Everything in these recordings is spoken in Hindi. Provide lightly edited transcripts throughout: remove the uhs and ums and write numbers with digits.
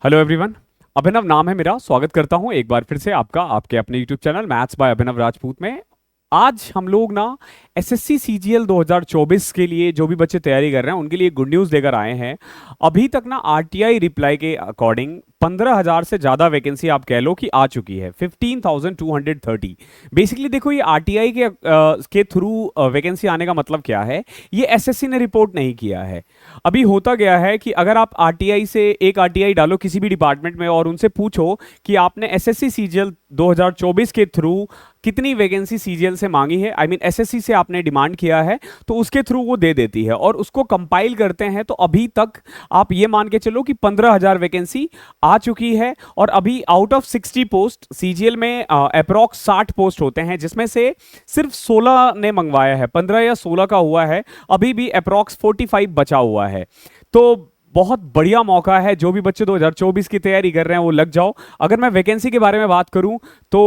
Hello everyone. अभिनव नाम है मेरा। स्वागत करता हूं एक बार फिर से आपका आपके अपने यूट्यूब चैनल मैथ्स बाय अभिनव राजपूत में। आज हम लोग ना एसएससी सीजीएल 2024 के लिए जो भी बच्चे तैयारी कर रहे हैं उनके लिए गुड न्यूज़ लेकर आए हैं। अभी तक ना आरटीआई रिप्लाई के अकॉर्डिंग 15,000 से ज़्यादा वैकेंसी आप कह लो कि आ चुकी है। 15,230 बेसिकली। देखो ये आरटीआई के थ्रू वैकेंसी आने का मतलब क्या है, ये एसएससी ने रिपोर्ट नहीं किया है। अभी होता गया है कि अगर आप आरटीआई से एक आरटीआई डालो किसी भी डिपार्टमेंट में और उनसे पूछो कि आपने एसएससी सीजीएल 2024 के थ्रू कितनी वैकेंसी सीजीएल से मांगी है, आई मीन एसएससी से आपने डिमांड किया है, तो उसके थ्रू वो दे देती है और उसको कंपाइल करते हैं। तो अभी तक आप ये मान के चलो कि 15,000 वैकेंसी आ चुकी है। और अभी आउट ऑफ 60 पोस्ट सीजीएल में अप्रॉक्स 60 पोस्ट होते हैं, जिसमें से सिर्फ 16 ने मंगवाया है, 15 या 16 का हुआ है। अभी भी अप्रॉक्स 45 बचा हुआ है। तो बहुत बढ़िया मौका है, जो भी बच्चे 2024 की तैयारी कर रहे हैं वो लग जाओ। अगर मैं वैकेंसी के बारे में बात करूं तो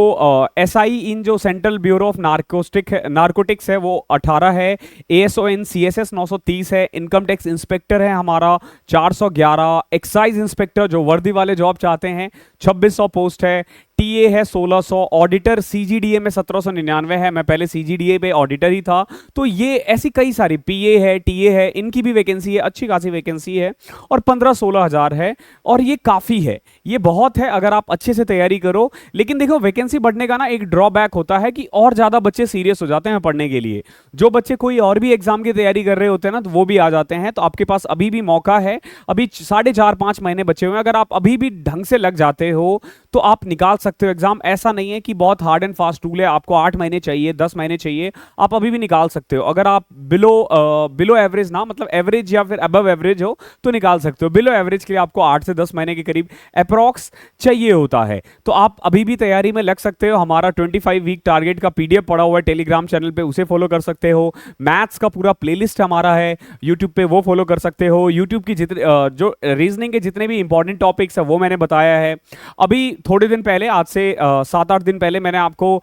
एसआई इन जो सेंट्रल ब्यूरो ऑफ नार्कोटिक्स है वो 18 है। एएसओ इन सीएसएस 930 है। इनकम टैक्स इंस्पेक्टर है हमारा 411। एक्साइज इंस्पेक्टर जो वर्दी वाले जॉब चाहते हैं 2600 पोस्ट है। टीए है 1600। ऑडिटर सीजीडीए में 1799 है। मैं पहले सीजीडीए पे ऑडिटर ही था। तो ये ऐसी कई सारी पीए है, टीए है, इनकी भी वैकेंसी है, अच्छी खासी वैकेंसी है और 15-16 हज़ार है। और ये काफ़ी है, ये बहुत है अगर आप अच्छे से तैयारी करो। लेकिन देखो वैकेंसी बढ़ने का ना एक ड्रॉबैक होता है कि और ज़्यादा बच्चे सीरियस हो जाते हैं पढ़ने के लिए। जो बच्चे कोई और भी एग्जाम की तैयारी कर रहे होते हैं ना, तो वो भी आ जाते हैं। तो आपके पास अभी भी मौका है। अभी 4.5-5 महीने बचे हुए हैं। अगर आप अभी भी ढंग से लग जाते हो तो आप निकाल सकते हो एग्जाम। ऐसा नहीं है कि बहुत हार्ड एंड फास्ट रूल है, आपको 8 महीने चाहिए, 10 महीने चाहिए, आप अभी भी निकाल सकते हो। अगर आप बिलो एवरेज ना, मतलब एवरेज या फिर अबव एवरेज हो तो निकाल सकते हो। बिलो एवरेज के लिए आपको 8 से 10 महीने के करीब अप्रॉक्स चाहिए होता है। तो आप अभी भी तैयारी में लग सकते हो। हमारा 25 वीक टारगेट का पीडीएफ पड़ा हुआ है टेलीग्राम चैनल पे, उसे फॉलो कर सकते हो। मैथ्स का पूरा प्लेलिस्ट हमारा है यूट्यूब पे, वो फॉलो कर सकते हो। यूट्यूब की जितने जो रीजनिंग के जितने भी इंपॉर्टेंट टॉपिक्स है वो मैंने बताया है। अभी थोड़े दिन पहले, आज से 7-8 दिन पहले मैंने आपको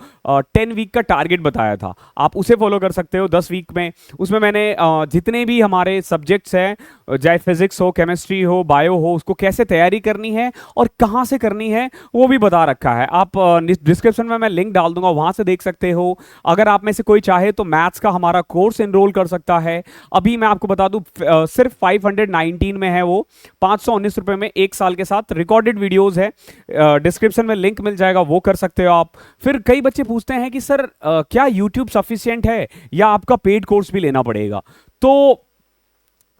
10 वीक का टारगेट बताया था, आप उसे फॉलो कर सकते हो 10 वीक में। उसमें मैंने जितने भी हमारे सब्जेक्ट्स हैं, चाहे फिजिक्स हो, केमिस्ट्री हो, बायो हो, उसको कैसे तैयारी करनी है और कहाँ से करनी है वो भी बता रखा है। आप डिस्क्रिप्शन में मैं लिंक डाल दूंगा, वहाँ से देख सकते हो। अगर आप में से कोई चाहे तो मैथ्स का हमारा कोर्स एनरोल कर सकता है। अभी मैं आपको बता दूं सिर्फ 519 में है वो, 519 रुपए में 1 साल के साथ रिकॉर्डेड वीडियोस है। डिस्क्रिप्शन में लिंक मिल जाएगा, वो कर सकते हो आप। फिर कई बच्चे पूछते हैं कि सर क्या यूट्यूब सफिशिएंट है या आपका पेड कोर्स भी लेना पड़ेगा। तो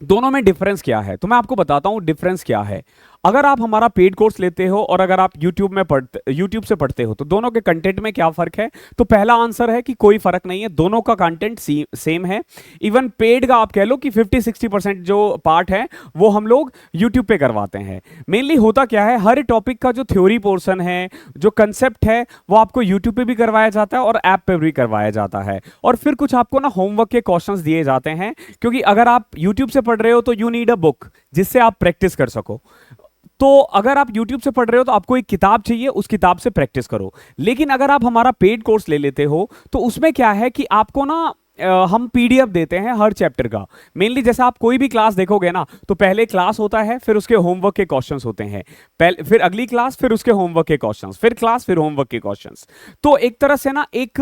दोनों में डिफरेंस क्या है, तो मैं आपको बताता हूं डिफरेंस क्या है। अगर आप हमारा पेड कोर्स लेते हो और अगर आप यूट्यूब से पढ़ते हो तो दोनों के कंटेंट में क्या फर्क है। तो पहला आंसर है कि कोई फर्क नहीं है, दोनों का कंटेंट सेम है। इवन पेड का आप कह लो कि 50-60% जो पार्ट है वो हम लोग यूट्यूब पे करवाते हैं। मेनली होता क्या है, हर टॉपिक का जो थ्योरी पोर्शन है, जो कंसेप्ट है, वो आपको यूट्यूब पे भी करवाया जाता है और ऐप पे भी करवाया जाता है। और फिर कुछ आपको ना होमवर्क के क्वेश्चंस दिए जाते हैं, क्योंकि अगर आप यूट्यूब से पढ़ रहे हो तो यू नीड अ बुक जिससे आप प्रैक्टिस कर सको। तो अगर आप YouTube से पढ़ रहे हो तो आपको एक किताब चाहिए, उस किताब से प्रैक्टिस करो। लेकिन अगर आप हमारा पेड कोर्स ले लेते हो तो उसमें क्या है कि आपको ना हम पीडीएफ देते हैं हर चैप्टर का। मेनली जैसे आप कोई भी क्लास देखोगे ना, तो पहले क्लास होता है, फिर उसके होमवर्क के क्वेश्चंस होते हैं, फिर अगली क्लास, फिर उसके होमवर्क के क्वेश्चंस, फिर क्लास, फिर होमवर्क के क्वेश्चंस। तो एक तरह से ना एक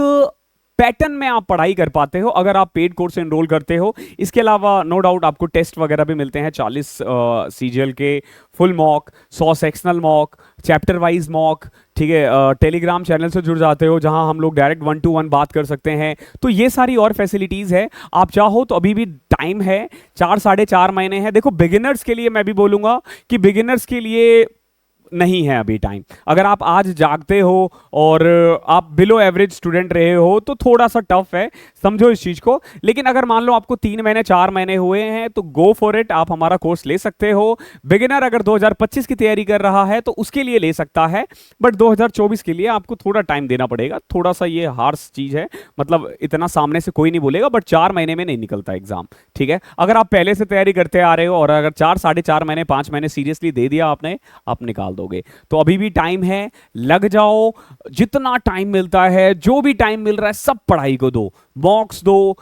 पैटर्न में आप पढ़ाई कर पाते हो अगर आप पेड कोर्स एनरोल करते हो। इसके अलावा नो डाउट आपको टेस्ट वगैरह भी मिलते हैं, 40 सीजीएल के full mock, 100 sectional mock, chapter wise mock. ठीक है, टेलीग्राम चैनल से जुड़ जाते हो जहां हम लोग डायरेक्ट 1-to-1 बात कर सकते हैं। तो ये सारी और फैसिलिटीज है, आप चाहो तो अभी भी टाइम है, 4-4.5 महीने हैं। देखो बिगिनर्स के लिए मैं भी बोलूंगा कि बिगिनर्स के लिए नहीं है अभी टाइम। अगर आप आज जागते हो और आप बिलो एवरेज स्टूडेंट रहे हो तो थोड़ा सा टफ है, समझो इस चीज को। लेकिन अगर मान लो आपको 3 महीने 4 महीने हुए हैं तो गो फॉर इट, आप हमारा कोर्स ले सकते हो। बिगिनर अगर 2025 की तैयारी कर रहा है तो उसके लिए ले सकता है, बट 2024 के लिए आपको थोड़ा टाइम देना पड़ेगा। थोड़ा सा ये हार्श चीज है, मतलब इतना सामने से कोई नहीं बोलेगा, बट 4 महीने में नहीं निकलता एग्जाम। ठीक है, अगर आप पहले से तैयारी करते आ रहे हो और अगर 4-4.5 महीने 5 महीने सीरियसली दे दिया आपने, आप निकाल दोगे। तो अभी भी टाइम है, लग जाओ। जितना टाइम मिलता है, जो भी टाइम मिल रहा है, सब पढ़ाई को दो, मॉक्स दो,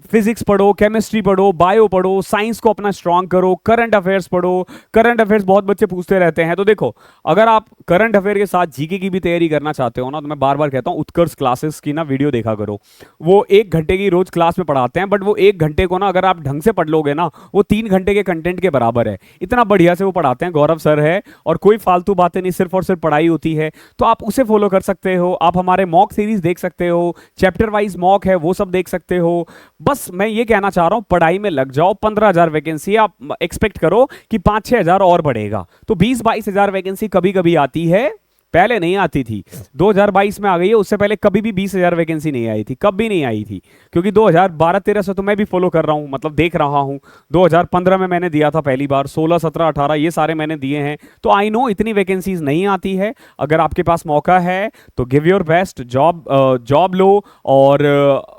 फिजिक्स पढ़ो, केमिस्ट्री पढ़ो, बायो पढ़ो, साइंस को अपना स्ट्रांग करो, करंट अफेयर्स पढ़ो। करंट अफेयर्स बहुत बच्चे पूछते रहते हैं, तो देखो अगर आप करंट अफेयर के साथ जीके की भी तैयारी करना चाहते हो ना, तो मैं बार बार कहता हूं उत्कर्ष क्लासेस की ना वीडियो देखा करो। वो 1 घंटे की रोज क्लास में पढ़ाते हैं, बट वो 1 घंटे को ना अगर आप ढंग से पढ़ लोगे ना, वो 3 घंटे के कंटेंट के बराबर है। इतना बढ़िया से वो पढ़ाते हैं, गौरव सर है, और कोई फालतू बातें नहीं, सिर्फ और सिर्फ पढ़ाई होती है। तो आप उसे फॉलो कर सकते हो, आप हमारे मॉक सीरीज देख सकते हो, चैप्टर वाइज मॉक है वो सब देख सकते हो। बस मैं ये कहना चाह रहा हूं, पढ़ाई में लग जाओ। 15,000 वैकेंसी आप एक्सपेक्ट करो कि 5-6 हज़ार और बढ़ेगा, तो 20-22 हज़ार वैकेंसी कभी कभी आती है, पहले नहीं आती थी। 2022 में आ गई है, उससे पहले कभी भी 20,000 वैकेंसी नहीं आई थी, कभी नहीं आई थी। क्योंकि 2012-13 से तो मैं भी फॉलो कर रहा हूं, मतलब देख रहा हूं। 2015 में मैंने दिया था पहली बार, 16, 17, 18 ये सारे मैंने दिए हैं। तो आई नो इतनी वैकेंसीज नहीं आती है। अगर आपके पास मौका है तो गिव योर बेस्ट, जॉब लो। और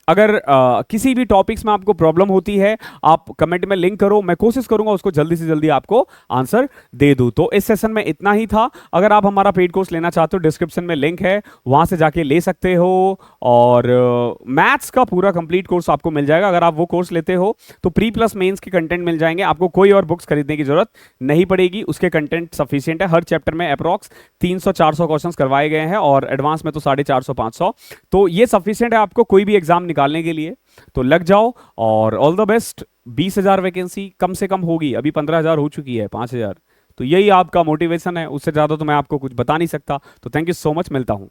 अगर किसी भी टॉपिक्स में आपको प्रॉब्लम होती है, आप कमेंट में लिंक करो, मैं कोशिश करूंगा उसको जल्दी से जल्दी आपको आंसर दे दूं। तो इस सेशन में इतना ही था। अगर आप हमारा पेड कोर्स लेना चाहते हो, डिस्क्रिप्शन में लिंक है, वहां से जाके ले सकते हो। और मैथ्स का पूरा कंप्लीट कोर्स आपको मिल जाएगा। अगर आप वो कोर्स लेते हो तो प्री प्लस मेंस के कंटेंट मिल जाएंगे, आपको कोई और बुक्स खरीदने की जरूरत नहीं पड़ेगी। उसके कंटेंट सफिशिएंट है। हर चैप्टर में अप्रॉक्स 300-400 क्वेश्चंस करवाए गए हैं, और एडवांस में तो 450-500। तो ये सफिशिएंट है आपको कोई भी एग्जाम निकालने के लिए। तो लग जाओ, और ऑल द बेस्ट। 20,000 वैकेंसी कम से कम होगी, अभी 15,000 हो चुकी है, 5,000। तो यही आपका मोटिवेशन है, उससे ज्यादा तो मैं आपको कुछ बता नहीं सकता। तो थैंक यू सो मच, मिलता हूं।